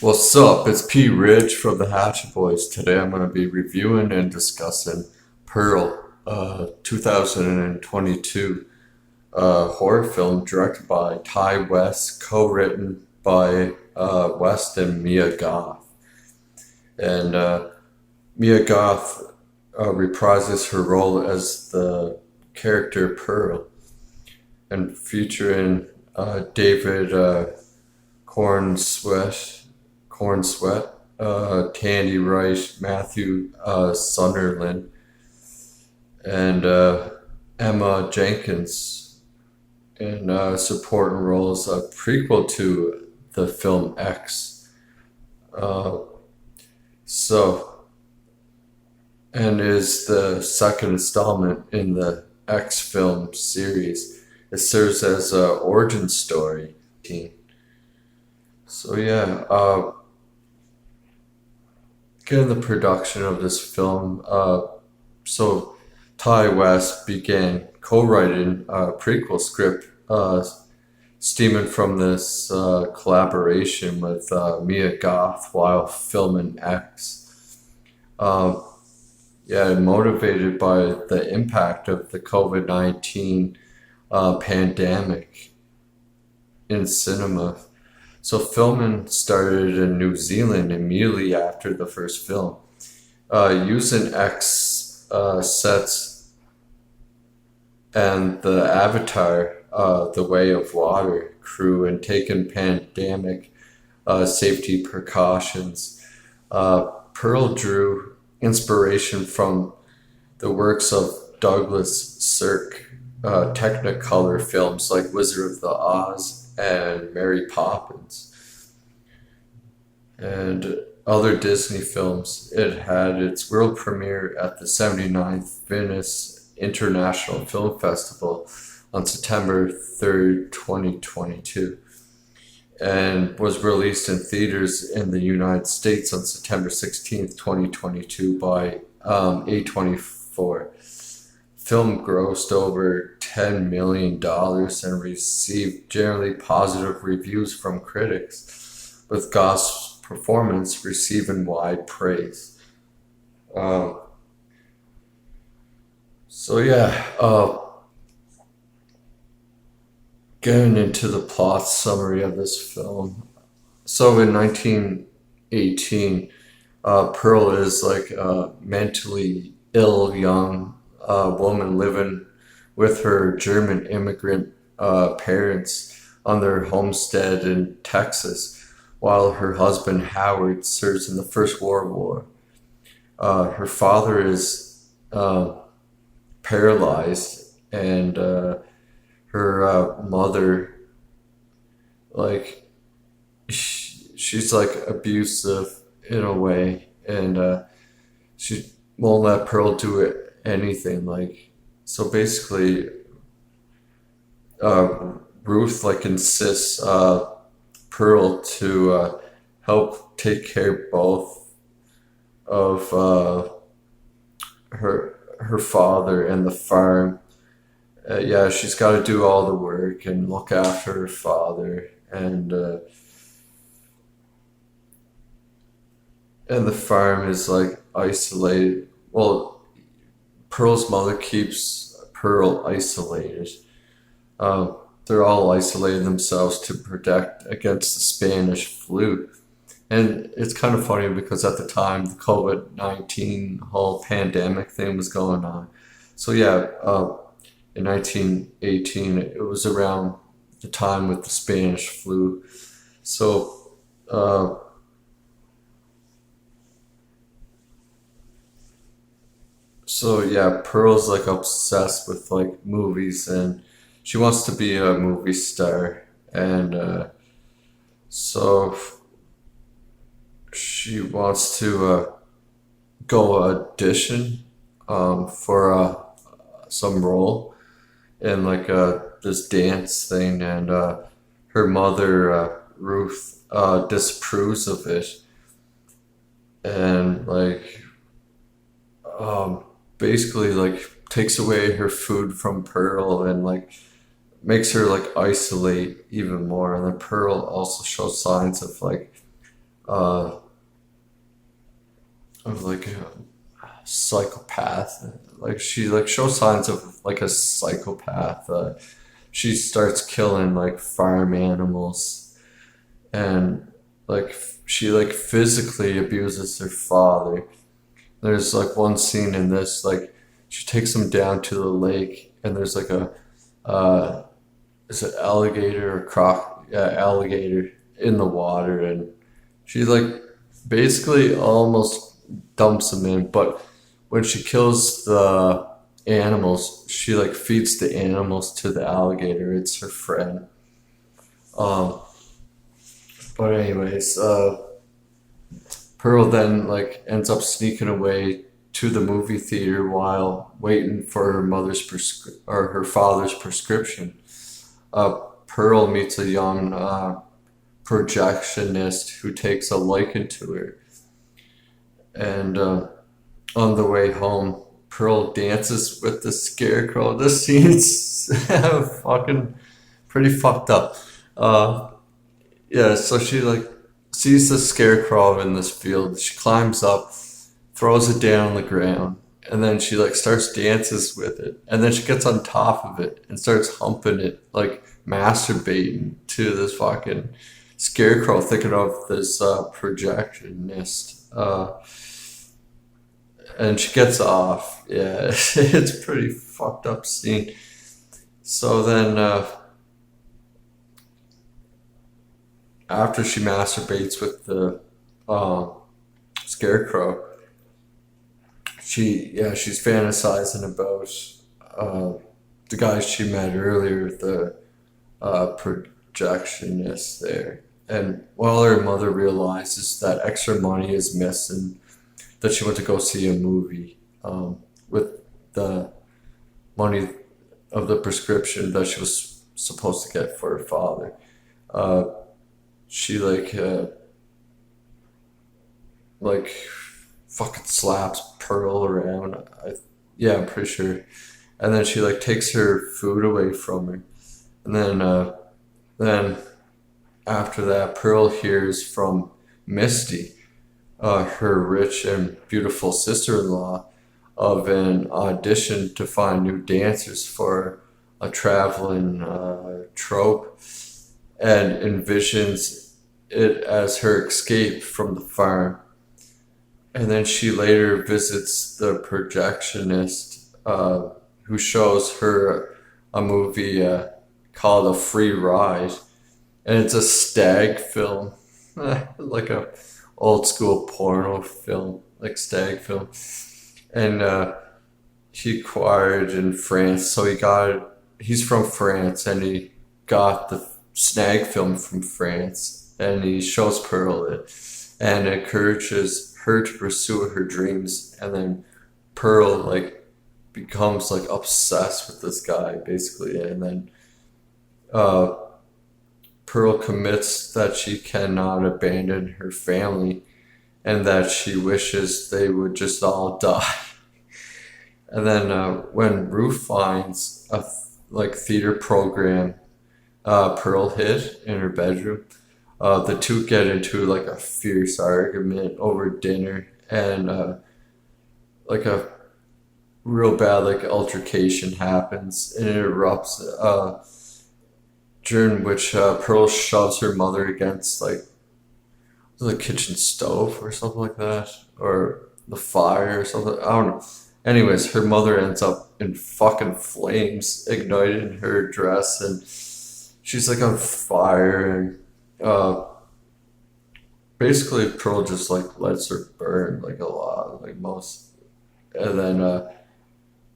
What's up? It's P. Rich from the Hatchet Boys. Today I'm going to be reviewing and discussing Pearl, 2022 horror film directed by Ty West, co-written by West and Mia Goth. And Mia Goth reprises her role as the character Pearl, and featuring David Corenswet, Tandi, Wright, Matthew Sunderland, and Emma Jenkins in supporting roles. A prequel to the film X. And is the second installment in the X film series. It serves as an origin story. So yeah, getting the production of this film. So Ty West began co-writing a prequel script, stemming from this collaboration with Mia Goth while filming X. Motivated by the impact of the COVID-19 pandemic in cinema. So filming started in New Zealand immediately after the first film, using X sets and the Avatar, The Way of Water crew, and taking pandemic safety precautions. Pearl drew inspiration from the works of Douglas Sirk, Technicolor films like Wizard of the Oz and Mary Poppins, and other Disney films. It had its world premiere at the 79th Venice International Film Festival on September 3rd, 2022, and was released in theaters in the United States on September 16th, 2022 by A24. Film grossed over $10 million and received generally positive reviews from critics, with Goth's performance receiving wide praise. Getting into the plot summary of this film. So in 1918, Pearl is like a mentally ill young woman living with her German immigrant parents on their homestead in Texas, while her husband Howard serves in the First World War. Her father is paralyzed, and her mother, like, she's like abusive in a way, and she won't let Pearl do anything. Like, so basically, Ruth like insists Pearl to help take care both of her father and the farm. She's got to do all the work and look after her father, and the farm is like isolated. Well, Pearl's mother keeps Pearl isolated. They're all isolating themselves to protect against the Spanish flu. And it's kind of funny because at the time, the COVID-19 whole pandemic thing was going on. So in 1918, it was around the time with the Spanish flu. Pearl's like obsessed with like movies, and she wants to be a movie star, and so she wants to go audition for some role in like this dance thing, and her mother Ruth disapproves of it, and like basically like takes away her food from Pearl, and like makes her like isolate even more. And then Pearl also shows signs of like uh, of like a psychopath. Like she like shows signs of like a psychopath. She starts killing like farm animals, and like she like physically abuses her father. There's like one scene in this, like she takes him down to the lake, and there's like a uh, is it alligator or croc? Yeah, alligator in the water, and she like basically almost dumps him in. But when she kills the animals, she like feeds the animals to the alligator. It's her friend. Um, but anyways, Pearl then like ends up sneaking away to the movie theater while waiting for her or her father's prescription. Pearl meets a young projectionist who takes a liking to her, and on the way home, Pearl dances with the scarecrow. This scene's fucking pretty fucked up. Uh, yeah, so she like sees the scarecrow in this field. She climbs up, throws it down on the ground, and then she like starts dances with it. And then she gets on top of it and starts humping it, like masturbating to this fucking scarecrow, thinking of this projectionist. And she gets off. Yeah, it's a pretty fucked up scene. So then, after she masturbates with the uh, scarecrow, she's fantasizing about uh, the guy she met earlier, the projectionist there. And while her mother realizes that extra money is missing, that she went to go see a movie with the money of the prescription that she was supposed to get for her father. Uh, she like fucking slaps Pearl around. Yeah, I'm pretty sure. And then she like takes her food away from her. And then after that, Pearl hears from Misty, her rich and beautiful sister-in-law, of an audition to find new dancers for a traveling troupe, and envisions it as her escape from the farm. And then she later visits the projectionist, who shows her a movie called A Free Ride, and it's a stag film, like a old school porno film, like stag film. And he acquired in France, so he's from France, and he got the snag film from France, and he shows Pearl it, and encourages her to pursue her dreams. And then Pearl like becomes like obsessed with this guy basically, and then uh, Pearl commits that she cannot abandon her family, and that she wishes they would just all die. And then when Ruth finds a like theater program Pearl hid in her bedroom, the two get into like a fierce argument over dinner, and like a real bad like altercation happens, and it erupts. During which Pearl shoves her mother against like the kitchen stove or something like that, or the fire or something. I don't know. Anyways, her mother ends up in fucking flames, igniting her dress, and she's like on fire. And basically, Pearl just like lets her burn like a lot, like most. And then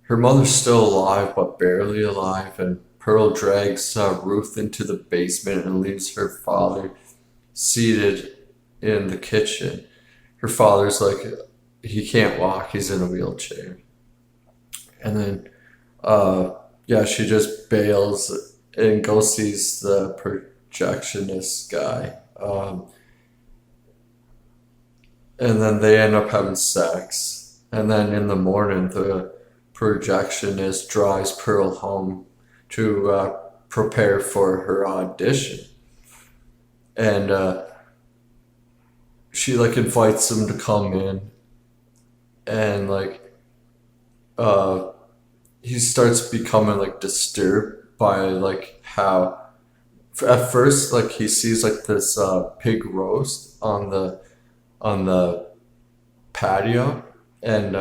her mother's still alive, but barely alive, and Pearl drags Ruth into the basement and leaves her father seated in the kitchen. Her father's like, he can't walk, he's in a wheelchair. And then, she just bails and goes sees the projectionist guy. And then they end up having sex. And then in the morning, the projectionist drives Pearl home to prepare for her audition. And she like invites him to come in, and like uh he starts becoming like disturbed by like how at first like he sees like this pig roast on the patio, and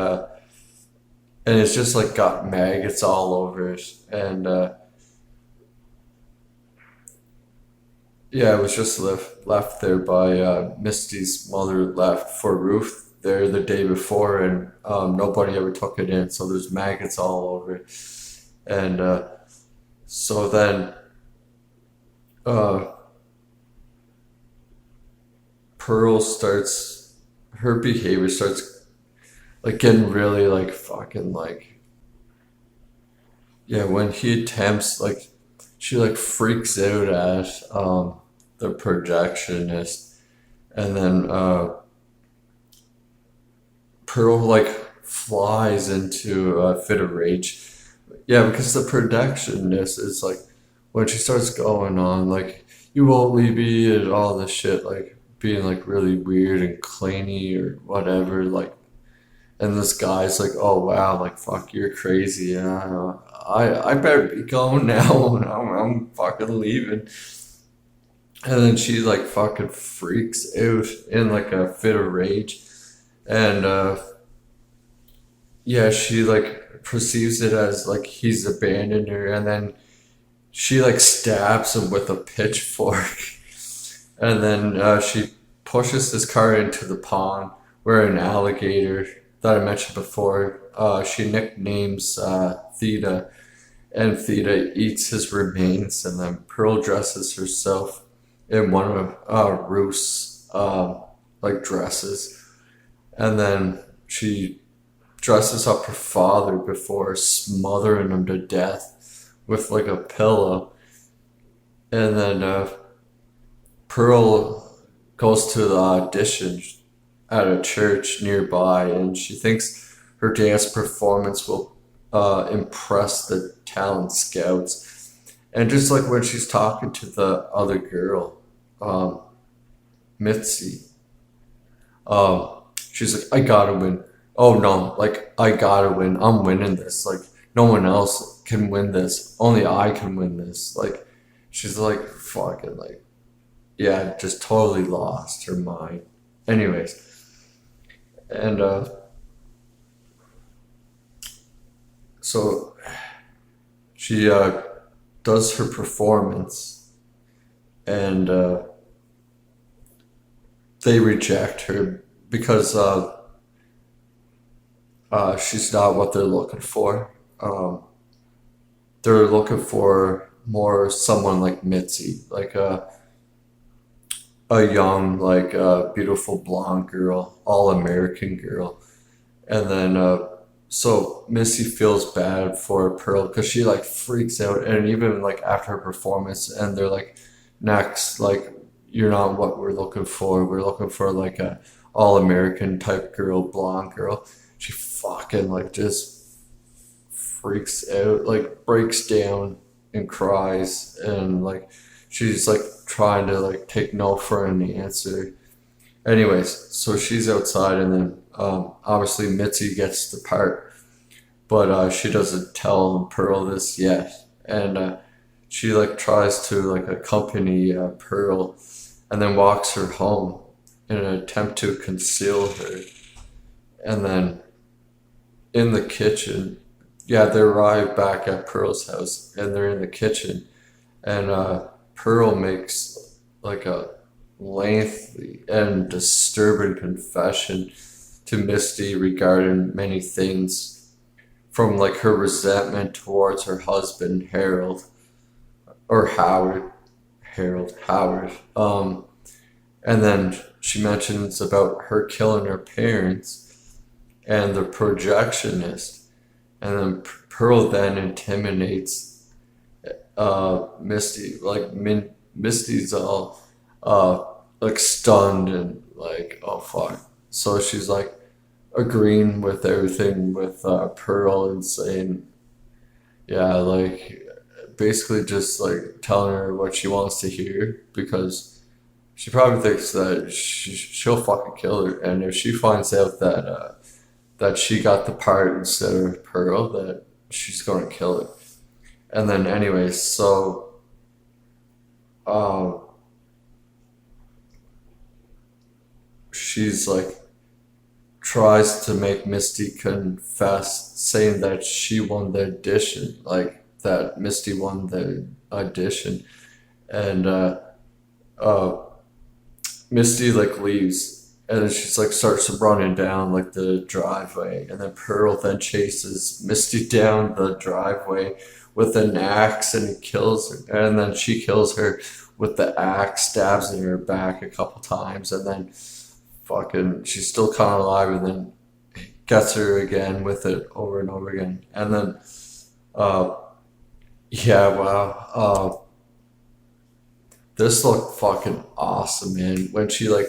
it's just like got maggots all over it, and yeah, it was just left there by Misty's mother, left for Ruth there the day before, and nobody ever took it in, so there's maggots all over it. And so then uh, Pearl starts, her behavior starts like getting really like fucking like, yeah, when he attempts like, she like freaks out at the projectionist, and then Pearl like flies into a fit of rage. Yeah, because the projectionist is like, when she starts going on like, you won't leave me and all this shit, like being like really weird and cleany or whatever, like, and this guy's like, oh wow, like fuck, you're crazy. I better be going now. I'm fucking leaving. And then she like fucking freaks out in like a fit of rage, and yeah, she like perceives it as like he's abandoned her, and then she like stabs him with a pitchfork, and then she pushes this car into the pond where an alligator that I mentioned before, she nicknames Theta, and Theta eats his remains, and then Pearl dresses herself in one of Ruth's like dresses, and then she dresses up her father before smothering him to death with like a pillow, and then Pearl goes to the audition at a church nearby, and she thinks her dance performance will impress the talent scouts. And just like when she's talking to the other girl, Mitzi, she's like, I gotta win. Oh no, like, I gotta win. I'm winning this. Like, no one else can win this. Only I can win this. Like, she's like, fucking, like, yeah, just totally lost her mind. Anyways, and so she does her performance, and they reject her because she's not what they're looking for. They're looking for more someone like Mitzi, like a young, like beautiful blonde girl, all American girl. And then so Missy feels bad for Pearl because she like freaks out, and even like after her performance, and they're like, next, like, you're not what we're looking for. We're looking for like a all American type girl, blonde girl. She fucking like just freaks out, like breaks down and cries, and like she's like trying to like take no for an answer. Anyways, so she's outside, and then obviously Mitzi gets the part, but she doesn't tell Pearl this yet, and she like tries to like accompany Pearl, and then walks her home in an attempt to conceal her, and then in the kitchen, yeah, they arrive back at Pearl's house, and they're in the kitchen, and Pearl makes like a lengthy and disturbing confession to Misty regarding many things, from like her resentment towards her husband Harold, or Howard. And then she mentions about her killing her parents and the projectionist, and then Pearl then intimidates Misty. Like Misty's all like stunned and like, oh fuck. So she's like agreeing with everything with Pearl, and saying, yeah, like basically just like telling her what she wants to hear, because she probably thinks that she'll fucking kill her, and if she finds out that she got the part instead of Pearl, that she's gonna kill her. And then anyway, so um, she's like tries to make Misty confess, saying that she won the audition, like that Misty won the audition, and uh, Misty like leaves, and then she's like starts running down like the driveway, and then Pearl then chases Misty down the driveway with an axe, and he kills her, and then she kills her with the axe, stabs in her back a couple times, and then fucking she's still kind of alive, and then gets her again with it over and over again, and then uh yeah, wow, this looked fucking awesome, man. When she like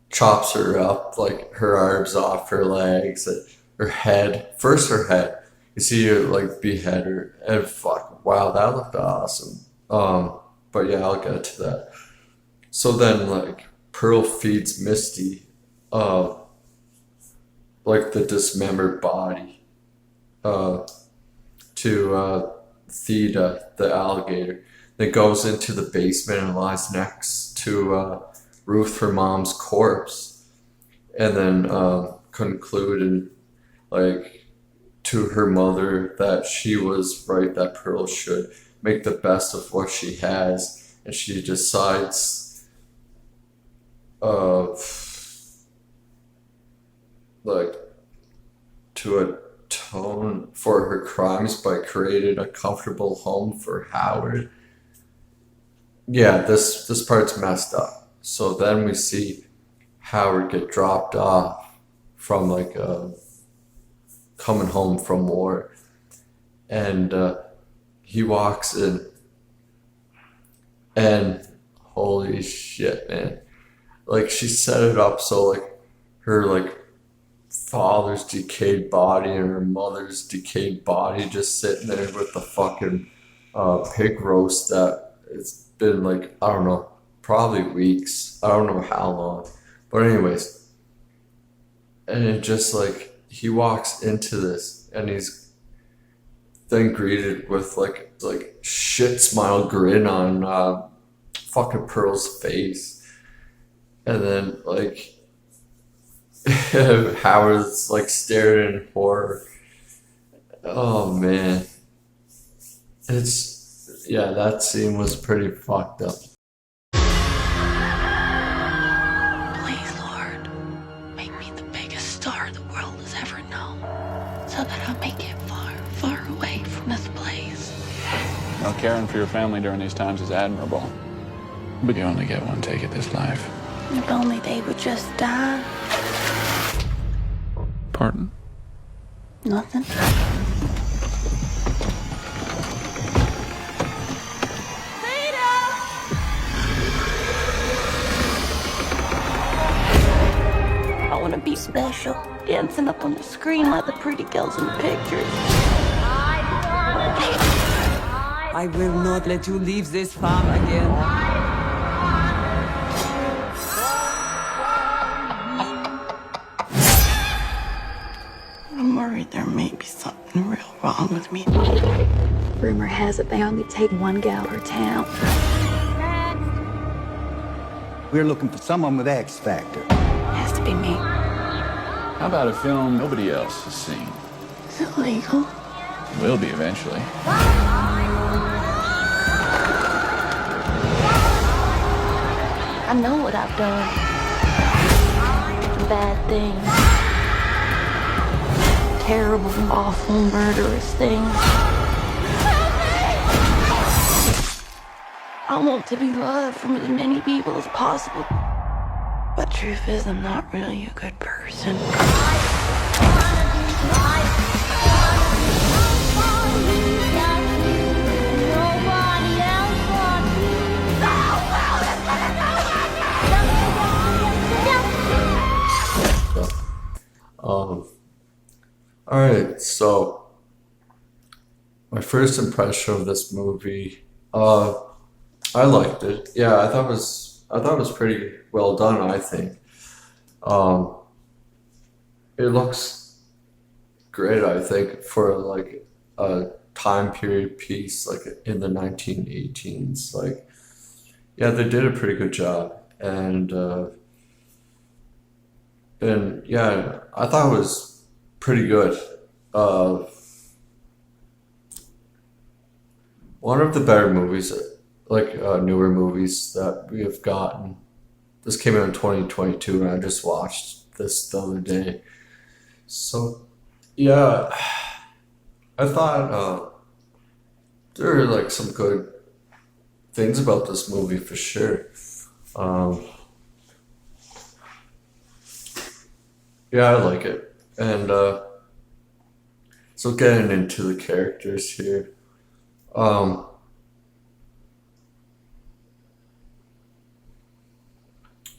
chops her up, like her arms off, her legs, and her head. First, her head. You see her like behead her, and fuck, wow, that looked awesome. But yeah, I'll get to that. So then, like, Pearl feeds Misty, uh, like the dismembered body, uh, to Theda, the alligator. Then goes into the basement and lies next to Ruth, her mom's corpse, and then concluded, like, to her mother that she was right, that Pearl should make the best of what she has, and she decides like to atone for her crimes by creating a comfortable home for Howard. Yeah, this part's messed up. So then we see Howard get dropped off from like coming home from war, and he walks in, and holy shit, man! Like, she set it up so like her like father's decayed body and her mother's decayed body just sitting there with the fucking pig roast that it's been like, I don't know, probably weeks. I don't know how long. But anyways, and it just like he walks into this and he's then greeted with like shit smile grin on fucking Pearl's face. And then like Howard's like staring in horror. Oh man. Yeah, that scene was pretty fucked up. Please, Lord, make me the biggest star the world has ever known, so that I may get far, far away from this place. Now, caring for your family during these times is admirable, but you only get one take at this life. If only they would just die. Pardon? Nothing. I want to be special, dancing up on the screen like the pretty girls in the pictures. I will not let you leave this farm again. I'm worried there may be something real wrong with me. Rumor has it they only take one gal per town. We're looking for someone with X Factor. Has to be me. How about a film nobody else has seen? Is it legal? Will be eventually. I know what I've done. Bad things. Terrible, awful, murderous things. I want to be loved from as many people as possible. But truth is, I'm not really a good person. Alright, so my first impression of this movie, I liked it. Yeah, I thought it was I thought it was pretty well done, I think. Um, it looks great, I think, for like a time period piece, like in the 1918s. Like, yeah, they did a pretty good job. And yeah, I thought it was pretty good. Uh, One of the better movies, like newer movies that we have gotten. This came out in 2022, and I just watched this the other day. So, yeah, I thought there are like some good things about this movie for sure. Um, yeah, I like it. And so getting into the characters here. Um,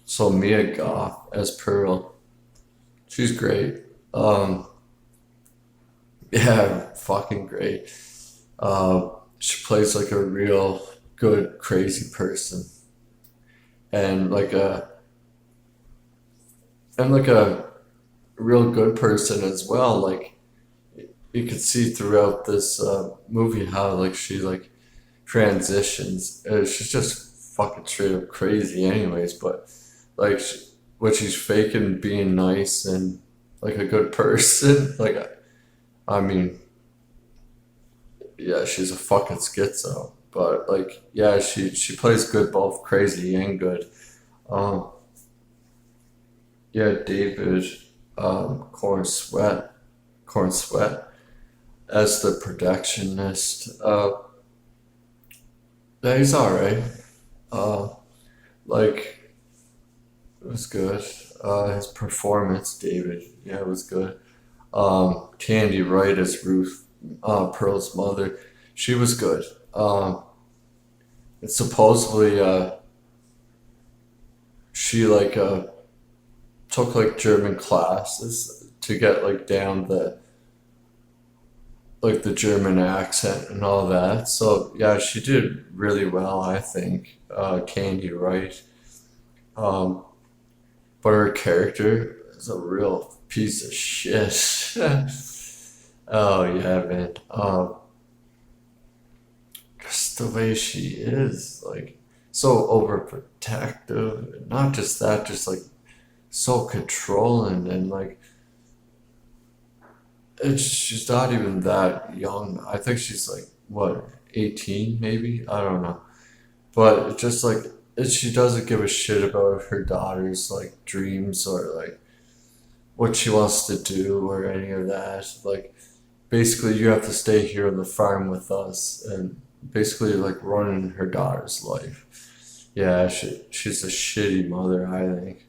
so Mia Goth as Pearl, she's great. Um, yeah, fucking great. She plays like a real good crazy person, and like a real good person as well. Like you could see throughout this movie how like she like transitions. She's just fucking straight up crazy, anyways. But like when she's faking being nice and like a good person, like I mean, yeah, she's a fucking schizo. But like, yeah, she plays good, both crazy and good. Um, yeah, David Corenswet as the protectionist. Yeah, he's alright. Uh, like it was good. His performance, David, yeah, it was good. Tandi Wright as Ruth, Pearl's mother, she was good. And supposedly, she like took like German classes to get like down the German accent and all that. So yeah, she did really well, I think. Tandi Wright. Um, but her character is a real piece of shit. Oh yeah, man. Just the way she is, like so overprotective. And not just that, just like so controlling and like she's not even that young. I think she's like what, 18 maybe? I don't know. But it's just like she doesn't give a shit about her daughter's like dreams or like what she wants to do or any of that. Like basically you have to stay here on the farm with us and basically like running her daughter's life. Yeah, she's a shitty mother, I think.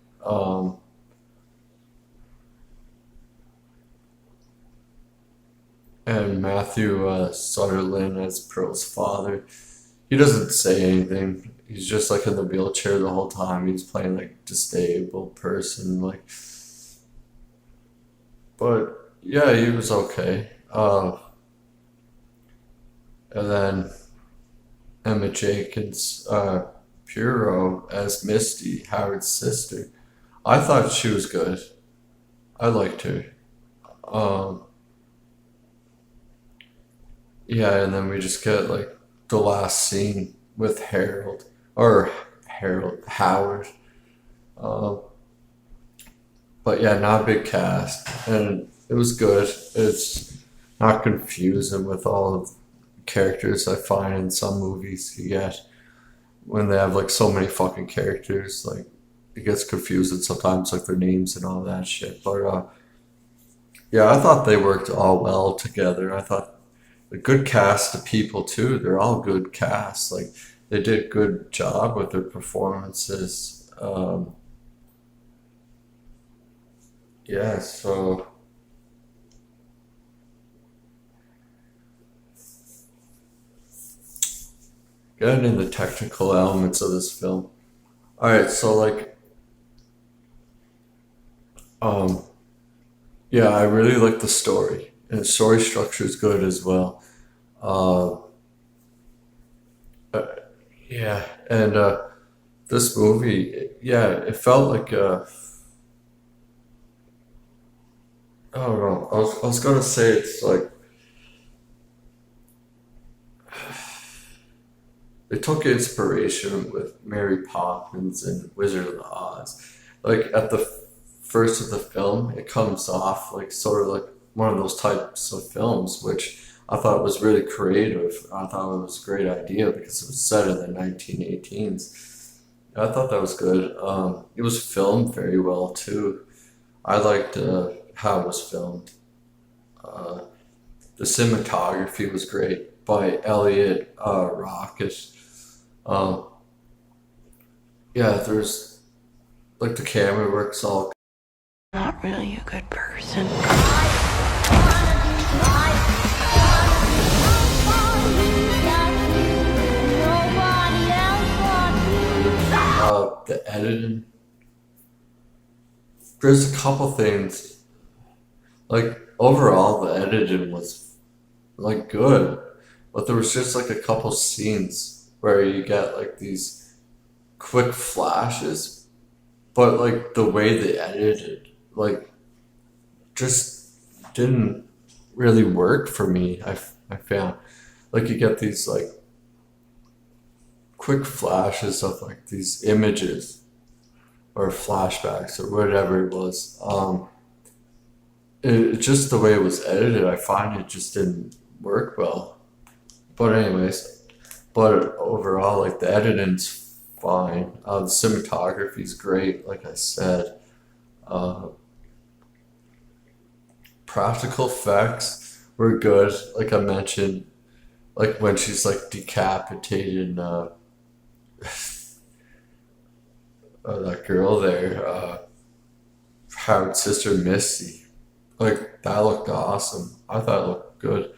And Matthew Sunderland as Pearl's father. He doesn't say anything. He's just like in the wheelchair the whole time. He's playing like disabled person, like. But yeah, he was okay. And then Emma Jenkins-Purro as Misty, Howard's sister. I thought she was good. I liked her. Um, yeah, and then we just get like the last scene with Howard. Um, but yeah, not a big cast, and it was good. It's not confusing with all of the characters I find in some movies you get when they have like so many fucking characters. Like it gets confusing sometimes, like their names and all that shit. But yeah, I thought they worked all well together. I thought a good cast of people too. They're all good casts. Like they did a good job with their performances. Yeah, so getting in the technical elements of this film. All right, so like, um, yeah, I really like the story, and the story structure is good as well. Uh, uh, yeah, and this movie, yeah, it felt like I don't know. I was gonna say it's like they took inspiration with Mary Poppins and Wizard of Oz. Like at the first of the film, it comes off like sort of like one of those types of films, which I thought was really creative. I thought it was a great idea because it was set in the 1918s. I thought that was good. It was filmed very well too. I liked how it was filmed. Uh, the cinematography was great by Elliot Rocket. Um, yeah, there's like the camera works all. Not really a good person. The editing. There's a couple things. Like overall, the editing was like good, but there was just like a couple scenes where you get like these quick flashes, but like the way they edited, like just didn't really work for me. I found like you get these like quick flashes of like these images or flashbacks or whatever it was. Just the way it was edited, I find it just didn't work well. But anyways, but overall, like the editing's fine. The cinematography's great, like I said. Uh, Practical effects were good, like I mentioned. Like when she's like decapitated that girl there, Howard's sister Misty. Like that looked awesome. I thought it looked good.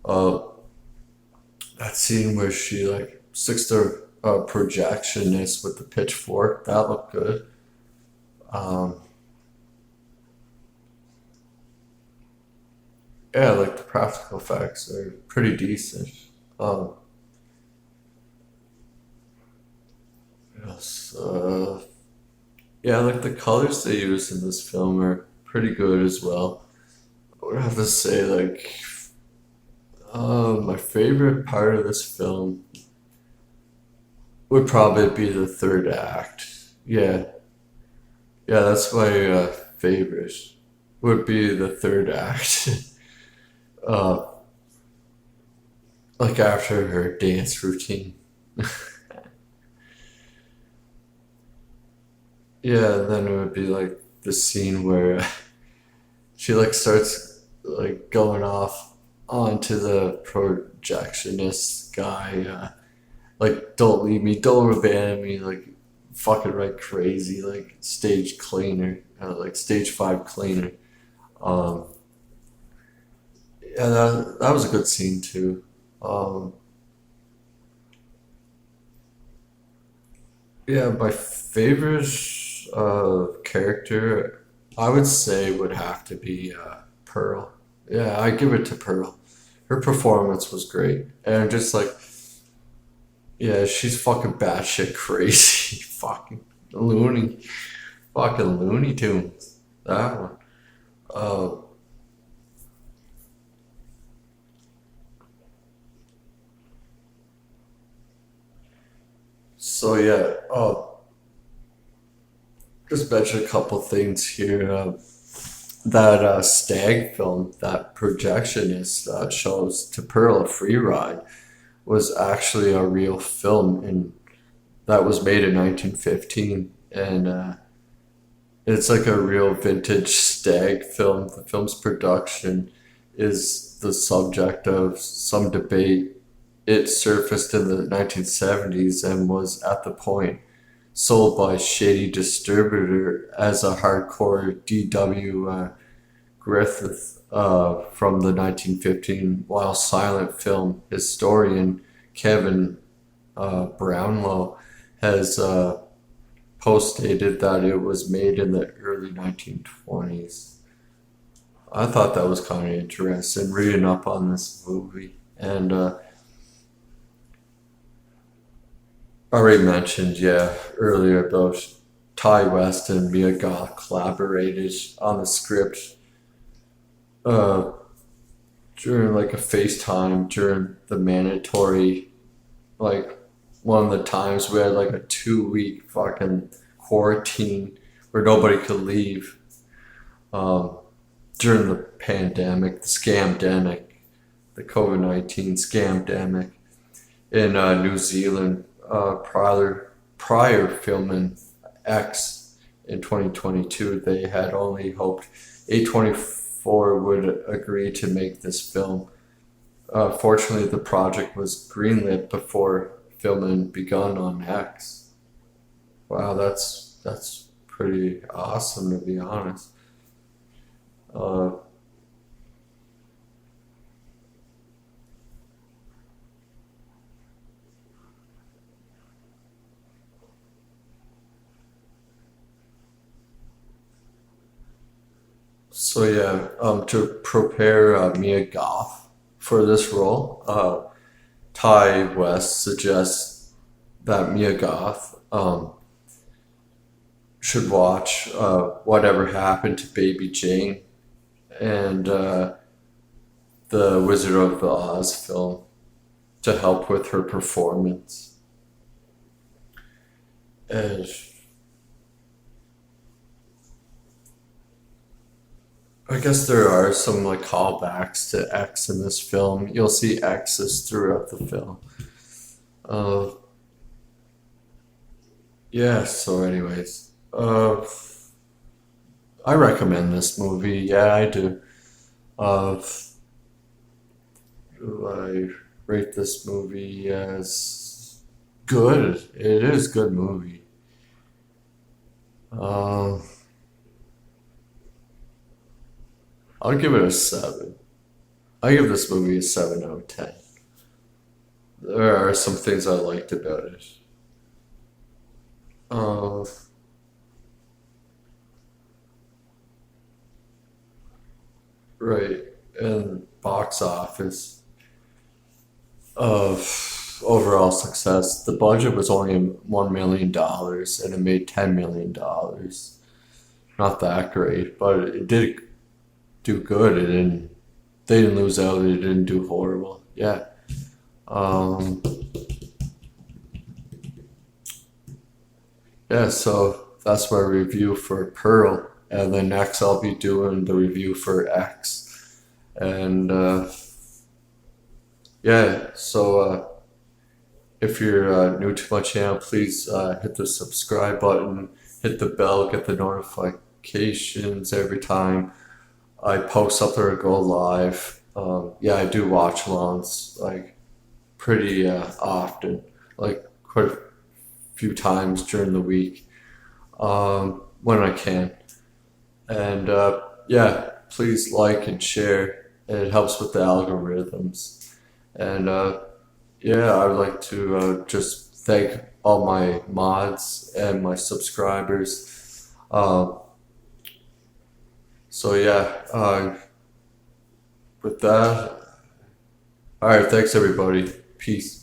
Uh, that scene where she like sticks the projectionist with the pitchfork, that looked good. Um, yeah, like the practical effects are pretty decent. Um, yes, yeah, like the colors they use in this film are pretty good as well. I would have to say, like, my favorite part of this film would probably be the third act. Yeah, yeah, that's my favorite. Would be the third act. uh, like after her dance routine. Yeah, and then it would be like the scene where she like starts like going off onto the projectionist guy, like don't leave me, don't abandon me, like fucking right crazy, like stage cleaner, like stage 5 cleaner. Um, yeah, that was a good scene too. Um, yeah, my favorite character I would say would have to be Pearl. Yeah, I give it to Pearl. Her performance was great, and just like, yeah, she's fucking batshit crazy, fucking loony, fucking Looney Tunes. That one. Uh, so yeah. Just mention a couple things here. That stag film, that projectionist shows to Pearl a free ride, was actually a real film, and that was made in 1915, and it's like a real vintage stag film. The film's production is the subject of some debate. It surfaced in the 1970s and was at the point sold by a shady distributor as a hardcore D.W. Griffith from the 1915 While Silent film historian Kevin Brownlow has postdated that it was made in the early 1920s. I thought that was kind of interesting reading up on this movie. And already mentioned, yeah, earlier about West and Mia Goth collaborated on the script uh, during like a FaceTime during the mandatory, like one of the times we had like a 2 week fucking quarantine where nobody could leave um, during the pandemic, the scamdemic, the COVID-19 scamdemic in New Zealand. Prior filming X in 2022, they had only hoped A24 would agree to make this film. Fortunately, the project was greenlit before filming begun on X. Wow, that's pretty awesome, to be honest. Uh, So yeah, to prepare Mia Goth for this role, Ty West suggests that Mia Goth should watch Whatever Happened to Baby Jane and the Wizard of the Oz film to help with her performance. And I guess there are some like callbacks to X in this film. You'll see X's throughout the film. Uh, yeah. So, anyways, I recommend this movie. Yeah, I do. Uh, do I rate this movie as good? It is a good movie. Um, I'll give it a 7. I give this movie a 7 out of 10. There are some things I liked about it. Uh, right. And box office of overall success. The budget was only $1 million and it made $10 million. Not that great, but it did do good. It didn't. They didn't lose out. It didn't do horrible. Yeah. Um, yeah. So that's my review for Pearl, and then next I'll be doing the review for X, and yeah. So if you're new to my channel, please hit the subscribe button, hit the bell, get the notifications every time I post something or go live. Yeah, I do watch alongs like pretty often, like quite a few times during the week when I can. And yeah, please like and share. It helps with the algorithms. And yeah, I would like to just thank all my mods and my subscribers. So yeah, with that, all right, thanks everybody. Peace.